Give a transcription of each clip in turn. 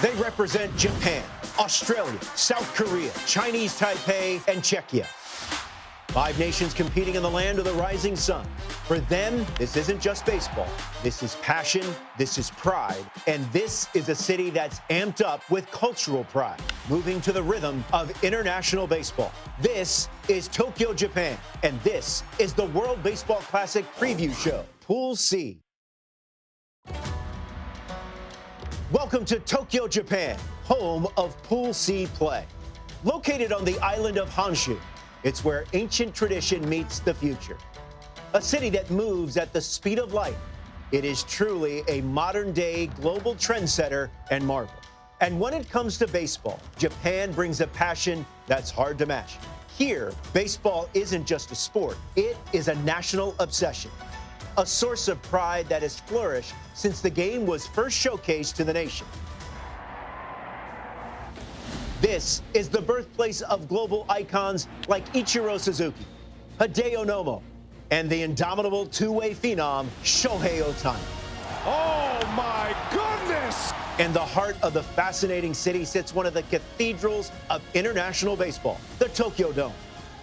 They represent Japan, Australia, South Korea, Chinese Taipei, and Czechia. 5 nations competing in the land of the rising sun. For them, this isn't just baseball. This is passion, this is pride, and this is a city that's amped up with cultural pride, moving to the rhythm of international baseball. This is Tokyo, Japan, and this is the World Baseball Classic Preview Show, Pool C. Welcome to Tokyo, Japan, home of Pool C play. Located on the island of Honshu, it's where ancient tradition meets the future. A city that moves at the speed of light. It is truly a modern-day global trendsetter and marvel. And when it comes to baseball, Japan brings a passion that's hard to match. Here, baseball isn't just a sport, it is a national obsession. A source of pride that has flourished since the game was first showcased to the nation. This is the birthplace of global icons like Ichiro Suzuki, Hideo Nomo, and the indomitable two-way phenom, Shohei Ohtani. Oh, my goodness! In the heart of the fascinating city sits one of the cathedrals of international baseball, the Tokyo Dome,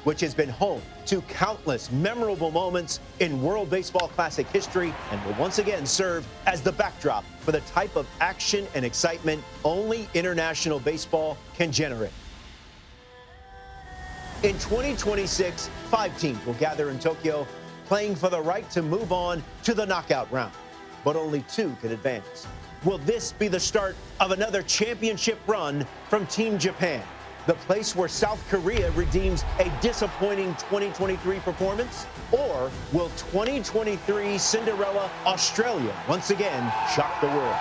which has been home to countless memorable moments in World Baseball Classic history and will once again serve as the backdrop for the type of action and excitement only international baseball can generate. In 2026, 5 teams will gather in Tokyo, playing for the right to move on to the knockout round, but only 2 can advance. Will this be the start of another championship run from Team Japan, the place where South Korea redeems a disappointing 2023 performance? Or will 2023 Cinderella Australia once again shock the world?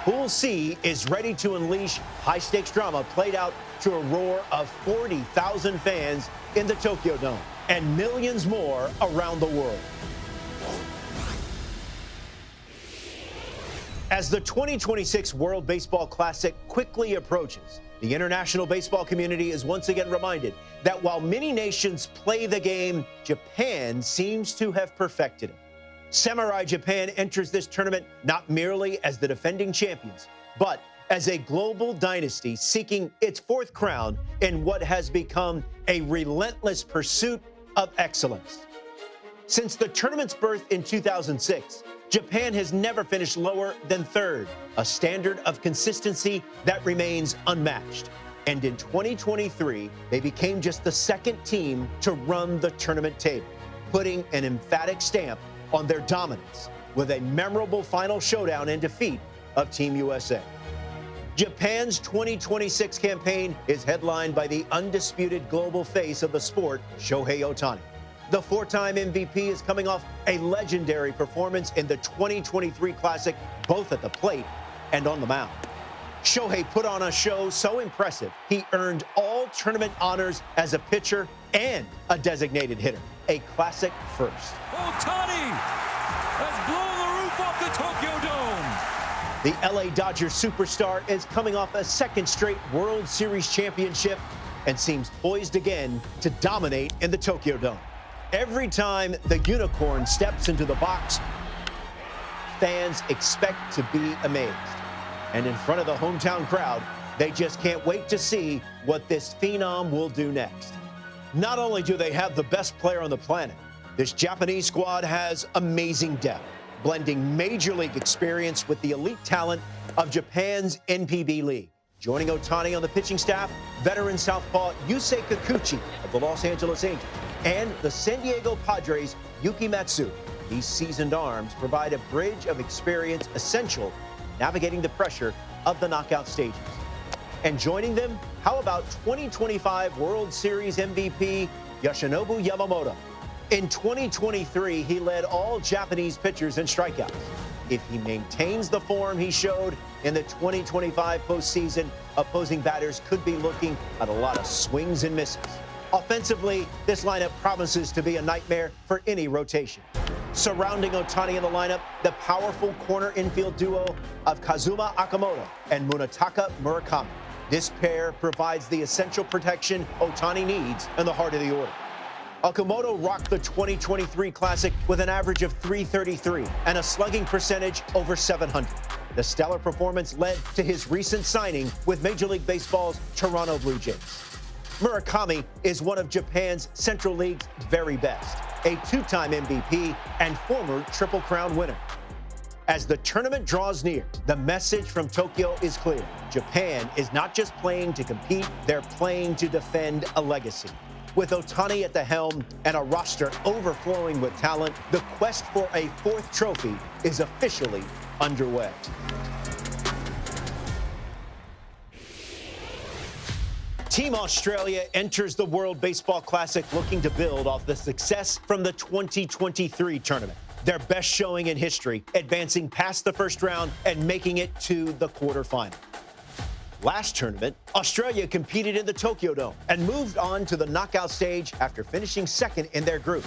Pool C is ready to unleash high-stakes drama played out to a roar of 40,000 fans in the Tokyo Dome and millions more around the world. As the 2026 World Baseball Classic quickly approaches, the international baseball community is once again reminded that while many nations play the game, Japan seems to have perfected it. Samurai Japan enters this tournament not merely as the defending champions, but as a global dynasty seeking its 4th crown in what has become a relentless pursuit of excellence. Since the tournament's birth in 2006, Japan has never finished lower than 3rd, a standard of consistency that remains unmatched. And in 2023, they became just the 2nd team to run the tournament table, putting an emphatic stamp on their dominance with a memorable final showdown and defeat of Team USA. Japan's 2026 campaign is headlined by the undisputed global face of the sport, Shohei Ohtani. The 4-time MVP is coming off a legendary performance in the 2023 Classic, both at the plate and on the mound. Shohei put on a show so impressive, he earned all tournament honors as a pitcher and a designated hitter, a classic first. Ohtani has blown the roof off the Tokyo Dome. The LA Dodgers superstar is coming off a 2nd straight World Series championship and seems poised again to dominate in the Tokyo Dome. Every time the unicorn steps into the box, fans expect to be amazed. And in front of the hometown crowd, they just can't wait to see what this phenom will do next. Not only do they have the best player on the planet, this Japanese squad has amazing depth, blending major league experience with the elite talent of Japan's NPB League. Joining Ohtani on the pitching staff, veteran southpaw Yusei Kikuchi of the Los Angeles Angels, and the San Diego Padres' Yuki Matsui. These seasoned arms provide a bridge of experience essential navigating the pressure of the knockout stages. And joining them, how about 2025 World Series MVP Yoshinobu Yamamoto? In 2023, he led all Japanese pitchers in strikeouts. If he maintains the form he showed in the 2025 postseason, opposing batters could be looking at a lot of swings and misses. Offensively, this lineup promises to be a nightmare for any rotation. Surrounding Ohtani in the lineup, the powerful corner infield duo of Kazuma Akamoto and Munetaka Murakami. This pair provides the essential protection Ohtani needs in the heart of the order. Okamoto rocked the 2023 Classic with an average of .333 and a slugging percentage over .700. The stellar performance led to his recent signing with Major League Baseball's Toronto Blue Jays. Murakami is one of Japan's Central League's very best, a two-time MVP and former Triple Crown winner. As the tournament draws near, the message from Tokyo is clear. Japan is not just playing to compete, they're playing to defend a legacy. With Ohtani at the helm and a roster overflowing with talent, the quest for a fourth trophy is officially underway. Team Australia enters the World Baseball Classic looking to build off the success from the 2023 tournament. Their best showing in history, advancing past the first round and making it to the quarterfinal. Last tournament, Australia competed in the Tokyo Dome and moved on to the knockout stage after finishing second in their group.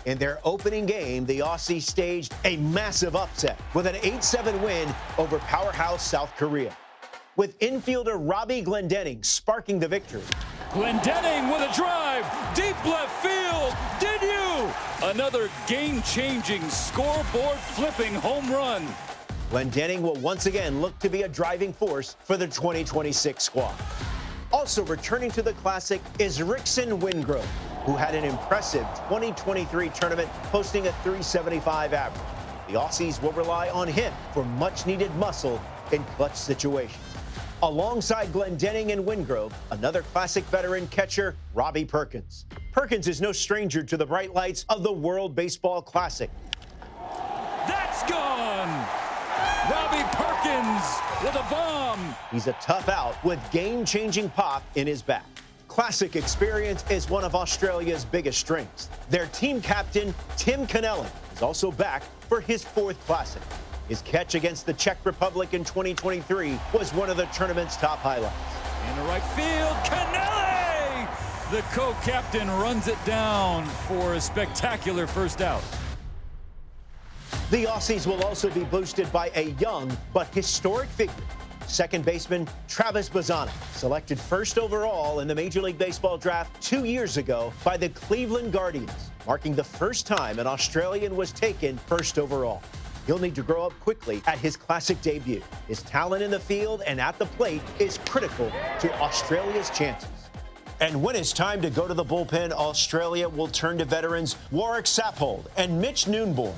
In their opening game, the Aussies staged a massive upset with an 8-7 win over powerhouse South Korea, with infielder Robbie Glendening sparking the victory. Glendening with a drive, deep left field. Did you? Another game-changing, scoreboard-flipping home run. Glendening will once again look to be a driving force for the 2026 squad. Also returning to the Classic is Rickson Wingrove, who had an impressive 2023 tournament, posting a .375 average. The Aussies will rely on him for much-needed muscle in clutch situations. Alongside Glendening and Wingrove, another Classic veteran catcher, Robbie Perkins. Perkins is no stranger to the bright lights of the World Baseball Classic. That's gone! Robbie Perkins with a bomb! He's a tough out with game-changing pop in his bat. Classic experience is one of Australia's biggest strengths. Their team captain, Tim Cannellan, is also back for his fourth Classic. His catch against the Czech Republic in 2023 was one of the tournament's top highlights. In the right field, Canelli! The co-captain runs it down for a spectacular first out. The Aussies will also be boosted by a young but historic figure, second baseman Travis Bazzana, selected first overall in the Major League Baseball draft 2 years ago by the Cleveland Guardians, marking the first time an Australian was taken first overall. He'll need to grow up quickly at his Classic debut. His talent in the field and at the plate is critical to Australia's chances. And when it's time to go to the bullpen, Australia will turn to veterans Warwick Sappold and Mitch Noonborn.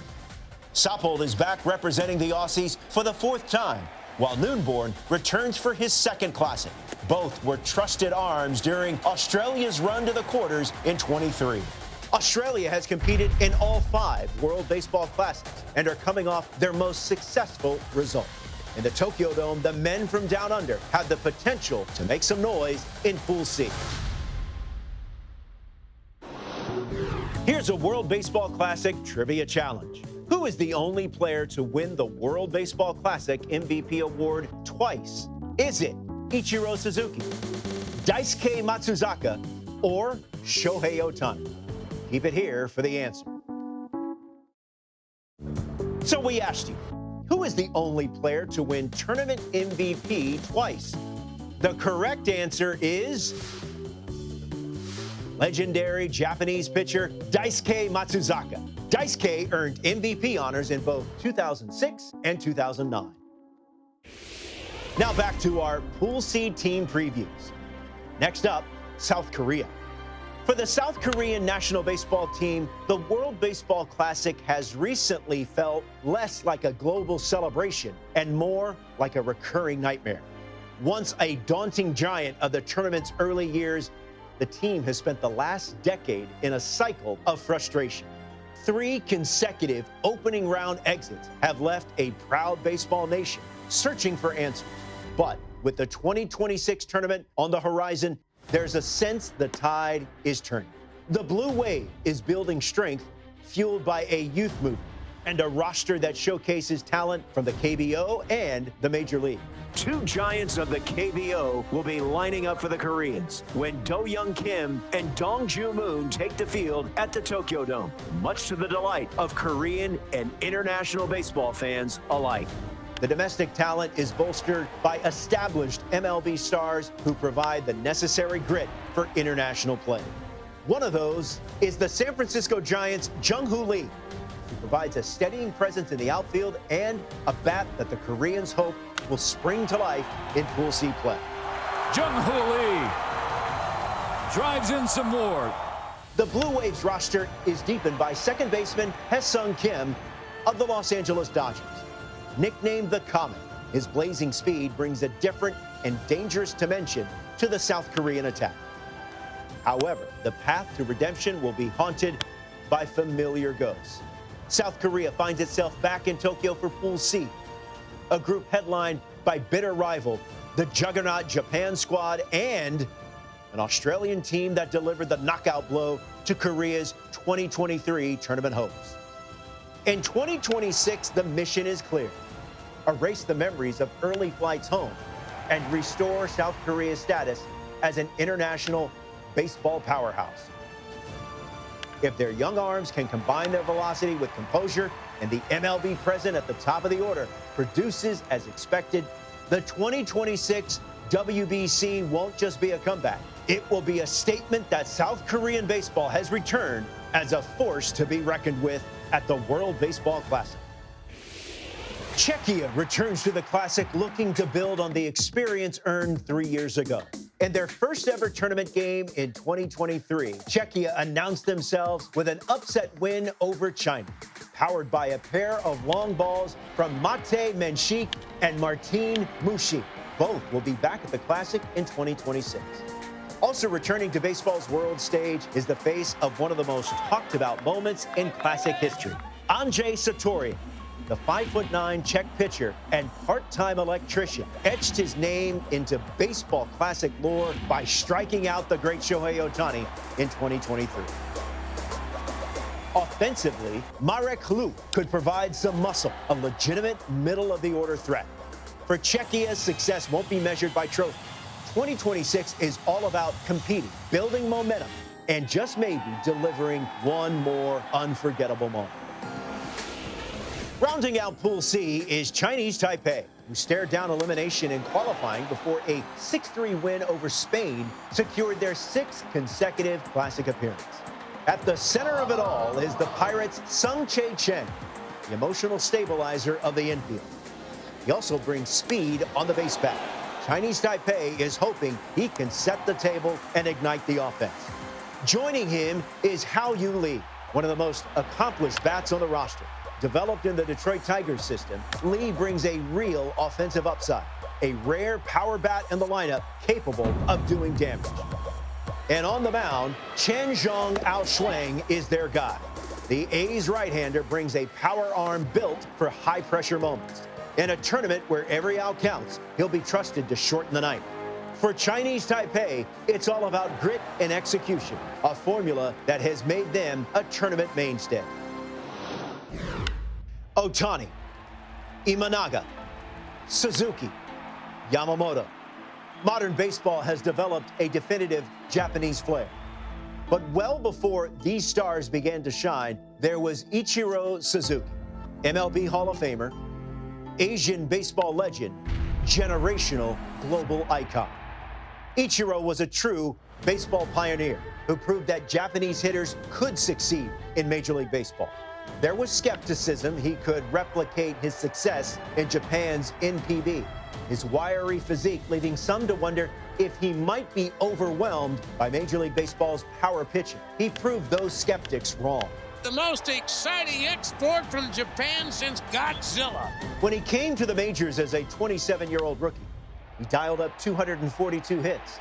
Sappold is back representing the Aussies for the fourth time, while Noonborn returns for his second Classic. Both were trusted arms during Australia's run to the quarters in '23. Australia has competed in all 5 World Baseball Classics and are coming off their most successful result. In the Tokyo Dome, the men from down under have the potential to make some noise in Pool C. Here's a World Baseball Classic Trivia Challenge. Who is the only player to win the World Baseball Classic MVP award twice? Is it Ichiro Suzuki, Daisuke Matsuzaka, or Shohei Ohtani? Keep it here for the answer. So we asked you, who is the only player to win tournament MVP twice? The correct answer is legendary Japanese pitcher Daisuke Matsuzaka. Daisuke earned MVP honors in both 2006 and 2009. Now back to our Pool C team previews. Next up, South Korea. For the South Korean national baseball team, the World Baseball Classic has recently felt less like a global celebration and more like a recurring nightmare. Once a daunting giant of the tournament's early years, the team has spent the last decade in a cycle of frustration. 3 consecutive opening round exits have left a proud baseball nation searching for answers. But with the 2026 tournament on the horizon, there's a sense the tide is turning. The Blue Wave is building strength, fueled by a youth movement and a roster that showcases talent from the KBO and the Major League. 2 giants of the KBO will be lining up for the Koreans when Do-Young Kim and Dong-Ju Moon take the field at the Tokyo Dome, much to the delight of Korean and international baseball fans alike. The domestic talent is bolstered by established MLB stars who provide the necessary grit for international play. One of those is the San Francisco Giants' Jung-Hoo Lee, who provides a steadying presence in the outfield and a bat that the Koreans hope will spring to life in Pool C play. Jung-Hoo Lee drives in some more. The Blue Waves roster is deepened by second baseman Hae-Sung Kim of the Los Angeles Dodgers. Nicknamed the Comet, his blazing speed brings a different and dangerous dimension to the South Korean attack. However, the path to redemption will be haunted by familiar ghosts. South Korea finds itself back in Tokyo for Pool C, a group headlined by bitter rival, the juggernaut Japan squad, and an Australian team that delivered the knockout blow to Korea's 2023 tournament hopes. In 2026, the mission is clear. Erase the memories of early flights home and restore South Korea's status as an international baseball powerhouse. If their young arms can combine their velocity with composure and the MLB present at the top of the order produces as expected, the 2026 WBC won't just be a comeback. It will be a statement that South Korean baseball has returned as a force to be reckoned with at the World Baseball Classic. Czechia returns to the Classic looking to build on the experience earned 3 years ago. In their first ever tournament game in 2023, Czechia announced themselves with an upset win over China, powered by a pair of long balls from Mate Menchik and Martin Mushi. Both will be back at the Classic in 2026. Also returning to baseball's world stage is the face of one of the most talked about moments in Classic history. Andrzej Satorya, the 5'9" Czech pitcher and part-time electrician, etched his name into baseball Classic lore by striking out the great Shohei Ohtani in 2023. Offensively, Marek Hluk could provide some muscle, a legitimate middle-of-the-order threat. For Czechia, success won't be measured by trophies. 2026 is all about competing, building momentum, and just maybe delivering one more unforgettable moment. Rounding out Pool C is Chinese Taipei, who stared down elimination in qualifying before a 6-3 win over Spain secured their 6th consecutive Classic appearance. At the center of it all is the Pirates' Sung Chae Chen, the emotional stabilizer of the infield. He also brings speed on the base path. Chinese Taipei is hoping he can set the table and ignite the offense. Joining him is Hao-Yu Lee, one of the most accomplished bats on the roster. Developed in the Detroit Tigers system, Lee brings a real offensive upside, a rare power bat in the lineup capable of doing damage. And on the mound, Chen Zhong Ao-Shuang is their guy. The A's right-hander brings a power arm built for high-pressure moments. In a tournament where every out counts, he'll be trusted to shorten the night. For Chinese Taipei, it's all about grit and execution, a formula that has made them a tournament mainstay. Ohtani, Imanaga, Suzuki, Yamamoto. Modern baseball has developed a definitive Japanese flair. But well before these stars began to shine, there was Ichiro Suzuki, MLB Hall of Famer, Asian baseball legend, generational global icon. Ichiro was a true baseball pioneer who proved that Japanese hitters could succeed in Major League Baseball. There was skepticism he could replicate his success in Japan's NPB, his wiry physique leading some to wonder if he might be overwhelmed by Major League Baseball's power pitching. He proved those skeptics wrong. The most exciting export from Japan since Godzilla. When he came to the majors as a 27-year-old rookie, he dialed up 242 hits,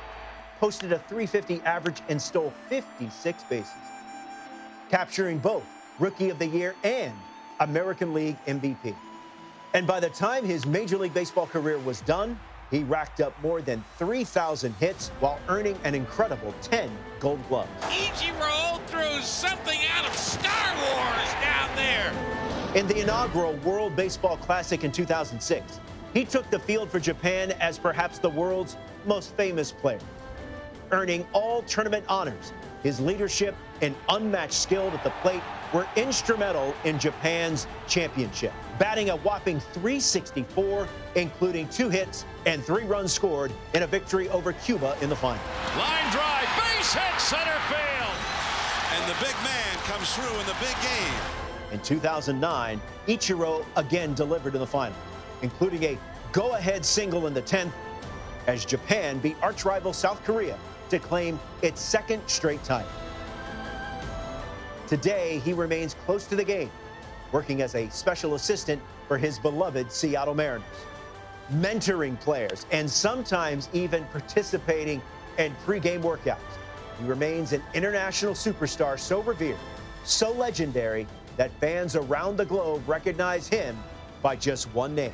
posted a .350 average, and stole 56 bases, capturing both Rookie of the Year and American League MVP. And by the time his Major League Baseball career was done, he racked up more than 3,000 hits while earning an incredible 10 Gold Gloves. Ichiro threw something out of Star Wars down there. In the inaugural World Baseball Classic in 2006, he took the field for Japan as perhaps the world's most famous player, earning all tournament honors. His leadership and unmatched skill at the plate were instrumental in Japan's championship, batting a whopping .364, including 2 hits and 3 runs scored in a victory over Cuba in the final. Line drive, base hit, center field. And the big man comes through in the big game. In 2009, Ichiro again delivered in the final, including a go-ahead single in the 10th as Japan beat arch-rival South Korea to claim its second straight title. Today, he remains close to the game, working as a special assistant for his beloved Seattle Mariners, mentoring players and sometimes even participating in pre-game workouts. He remains an international superstar so revered, so legendary, that fans around the globe recognize him by just one name.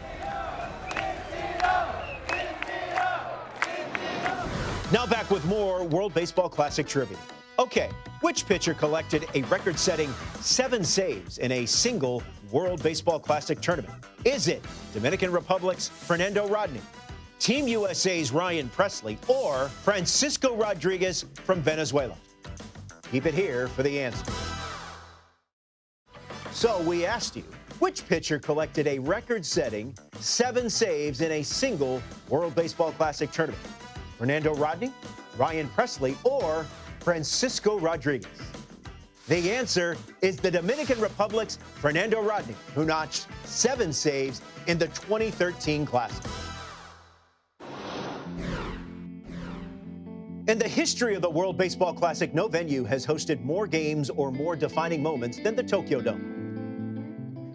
Now back with more World Baseball Classic trivia. Okay, which pitcher collected a record-setting 7 saves in a single World Baseball Classic tournament? Is it Dominican Republic's Fernando Rodney, Team USA's Ryan Presley, or Francisco Rodriguez from Venezuela? Keep it here for the answer. So we asked you, which pitcher collected a record-setting 7 saves in a single World Baseball Classic tournament? Fernando Rodney, Ryan Presley, or Francisco Rodriguez? The answer is the Dominican Republic's Fernando Rodney, who notched 7 saves in the 2013 Classic. In the history of the World Baseball Classic, no venue has hosted more games or more defining moments than the Tokyo Dome.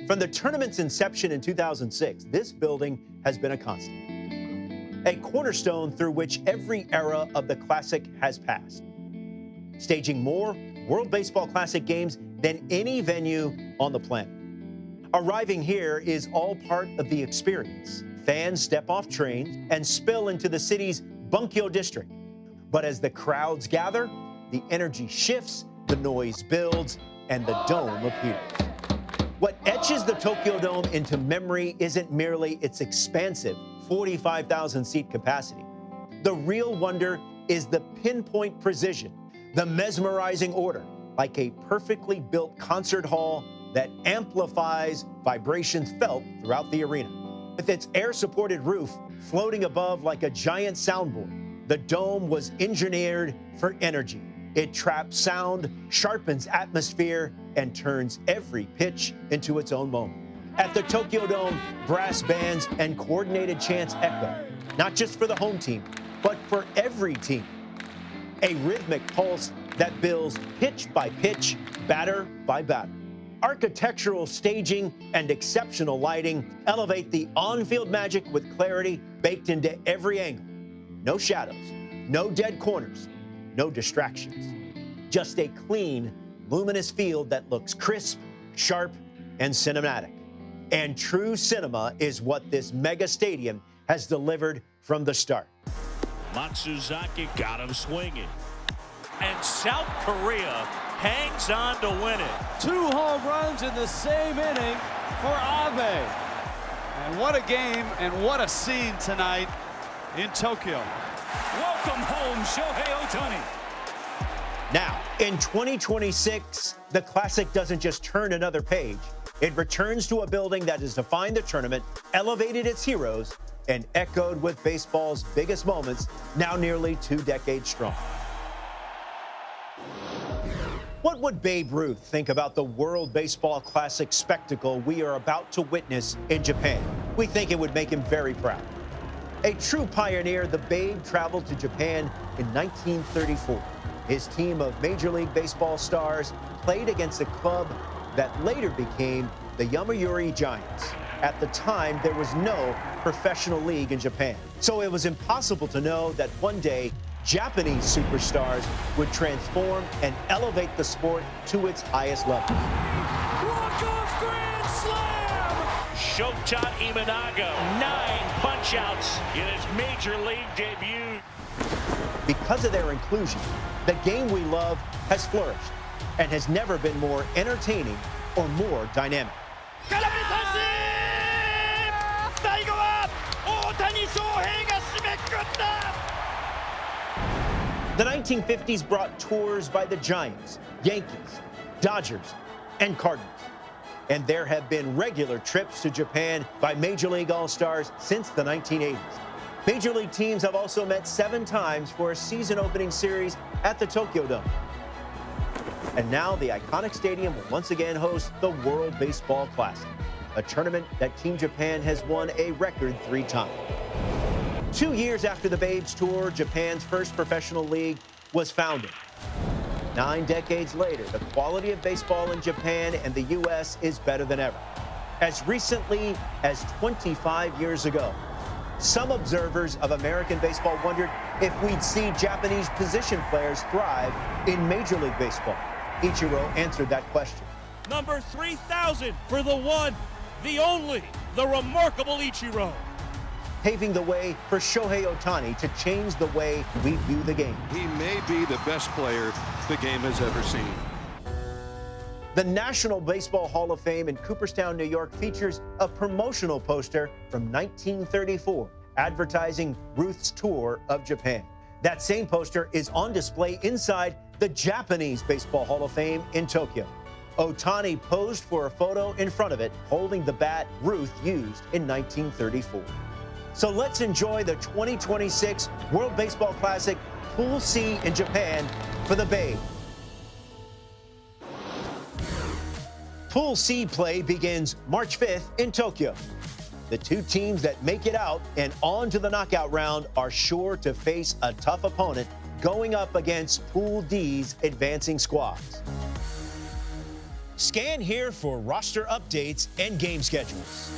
From the tournament's inception in 2006, this building has been a constant, a cornerstone through which every era of the Classic has passed, staging more World Baseball Classic games than any venue on the planet. Arriving here is all part of the experience. Fans step off trains and spill into the city's Bunkyo district. But as the crowds gather, the energy shifts, the noise builds, and the dome appears. What etches the Tokyo Dome into memory isn't merely its expansive 45,000-seat capacity. The real wonder is the pinpoint precision, the mesmerizing order, like a perfectly built concert hall that amplifies vibrations felt throughout the arena. With its air-supported roof floating above like a giant soundboard, the dome was engineered for energy. It traps sound, sharpens atmosphere, and turns every pitch into its own moment. At the Tokyo Dome, brass bands and coordinated chants echo, not just for the home team, but for every team. A rhythmic pulse that builds pitch by pitch, batter by batter. Architectural staging and exceptional lighting elevate the on-field magic with clarity baked into every angle. No shadows, no dead corners, no distractions. Just a clean, luminous field that looks crisp, sharp, and cinematic. And true cinema is what this mega stadium has delivered from the start. Matsuzaki got him swinging. And South Korea hangs on to win it. 2 home runs in the same inning for Abe. And what a game and what a scene tonight in Tokyo. Welcome home, Shohei Ohtani. Now, in 2026, the Classic doesn't just turn another page. It returns to a building that has defined the tournament, elevated its heroes, and echoed with baseball's biggest moments, now nearly 2 decades strong. What would Babe Ruth think about the World Baseball Classic spectacle we are about to witness in Japan? We think it would make him very proud. A true pioneer, the Babe traveled to Japan in 1934. His team of Major League Baseball stars played against a club that later became the Yomiuri Giants. At the time, there was no professional league in Japan, so it was impossible to know that one day Japanese superstars would transform and elevate the sport to its highest level. Walk-off grand slam! Shota Imanaga, 9 punch-outs in his Major League debut. Because of their inclusion, the game we love has flourished and has never been more entertaining or more dynamic. The 1950s brought tours by the Giants, Yankees, Dodgers, and Cardinals. And there have been regular trips to Japan by Major League All-Stars since the 1980s. Major League teams have also met 7 times for a season-opening series at the Tokyo Dome. And now the iconic stadium will once again host the World Baseball Classic, a tournament that Team Japan has won a record 3 times. 2 years after the Babes Tour, Japan's first professional league was founded. 9 decades later, the quality of baseball in Japan and the U.S. is better than ever. As recently as 25 years ago, some observers of American baseball wondered if we'd see Japanese position players thrive in Major League Baseball. Ichiro answered that question. Number 3,000 for the one, the only, the remarkable Ichiro. Paving the way for Shohei Ohtani to change the way we view the game. He may be the best player the game has ever seen. The National Baseball Hall of Fame in Cooperstown, New York features a promotional poster from 1934 advertising Ruth's tour of Japan. That same poster is on display inside the Japanese Baseball Hall of Fame in Tokyo. Ohtani posed for a photo in front of it, holding the bat Ruth used in 1934. So let's enjoy the 2026 World Baseball Classic Pool C in Japan for the Bay. Pool C play begins March 5th in Tokyo. The 2 teams that make it out and on to the knockout round are sure to face a tough opponent going up against Pool D's advancing squads. Scan here for roster updates and game schedules.